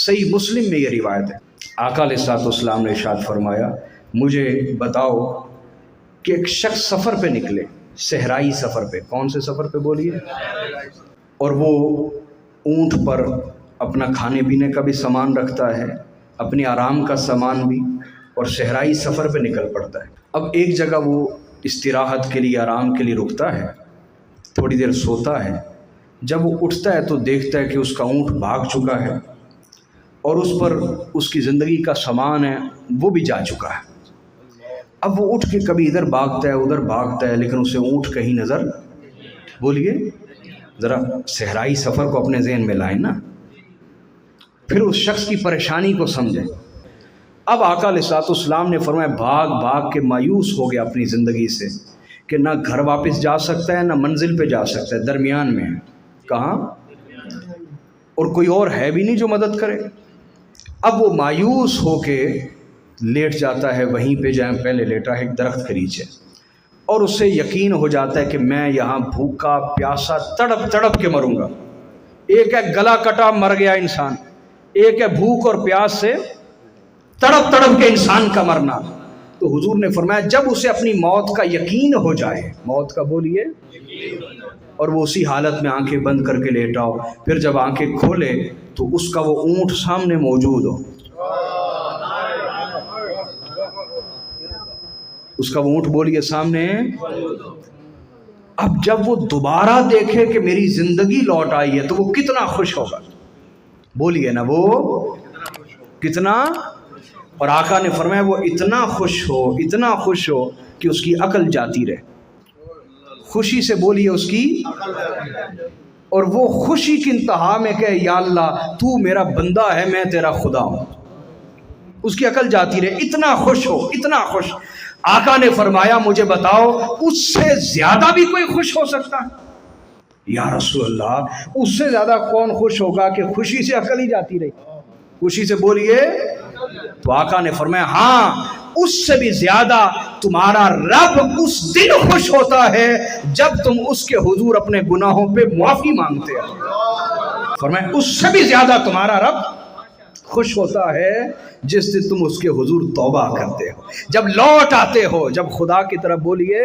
सही मुस्लिम में ये रिवायत है। आका अलैहिस्सलाम ने इरशाद फरमाया, मुझे बताओ कि एक शख्स सफ़र पे निकले, सहराई सफ़र पे। कौन से सफ़र पे बोलिए? और वो ऊँट पर अपना खाने पीने का भी सामान रखता है, अपने आराम का सामान भी, और सहराई सफ़र पे निकल पड़ता है। अब एक जगह वो इस्तिराहत के लिए, आराम के लिए रुकता है, थोड़ी देर सोता है। जब वो उठता है तो देखता है कि उसका ऊँट भाग चुका है और उस पर उसकी ज़िंदगी का सामान है वो भी जा चुका है। अब वो उठ के कभी इधर भागता है, उधर भागता है, लेकिन उसे ऊँट कहीं नज़र, बोलिए ज़रा सहराई सफ़र को अपने ज़हन में लाएं ना, फिर उस शख्स की परेशानी को समझें। अब आका अलैहिस्सलाम ने फरमाया, भाग भाग के मायूस हो गया अपनी ज़िंदगी से कि ना घर वापस जा सकता है, ना मंजिल पे जा सकता है, दरमियान में है। कहाँ? और कोई और है भी नहीं जो मदद करे। अब वो मायूस होके लेट जाता है वहीं पे जहाँ पहले लेटा है, एक दरख्त के नीचे, और उससे यकीन हो जाता है कि मैं यहाँ भूखा प्यासा तड़प तड़प के मरूंगा। एक है गला कटा मर गया इंसान, एक है भूख और प्यास से तड़प तड़प के इंसान का मरना। तो हुजूर ने फरमाया, जब उसे अपनी मौत का यकीन हो जाए, मौत का बोलिए, और वो उसी हालत में आंखें बंद करके लेटा हो, फिर जब आंखें खोले तो उसका वो ऊँट सामने मौजूद हो, उसका वो ऊँट बोलिए सामने। अब जब वो दोबारा देखे कि मेरी जिंदगी लौट आई है तो वो कितना खुश होगा, बोलिए ना, वो कितना। और आका ने फरमाया वो इतना खुश हो, इतना खुश हो कि उसकी अकल जाती रहे, खुशी से बोलिए उसकी। और वो खुशी की इंतहा में कहे, या अल्लाह तू मेरा बंदा है, मैं तेरा खुदा हूँ, उसकी अकल जाती रहे, इतना खुश हो, इतना खुश। आका ने फरमाया, मुझे बताओ उससे ज्यादा भी कोई खुश हो सकता है? या रसूल अल्लाह, उससे ज्यादा कौन खुश होगा कि खुशी से अकल ही जाती रही, खुशी से बोलिए। तो आका ने फरमाया, हाँ उससे भी ज्यादा तुम्हारा रब उस दिन खुश होता है जब तुम उसके हुजूर अपने गुनाहों पे माफी मांगते हो। फरमाया उससे भी ज्यादा तुम्हारा रब खुश होता है जिस दिन तुम उसके हुजूर तौबा करते हो, जब लौट आते हो, जब खुदा की तरफ बोलिए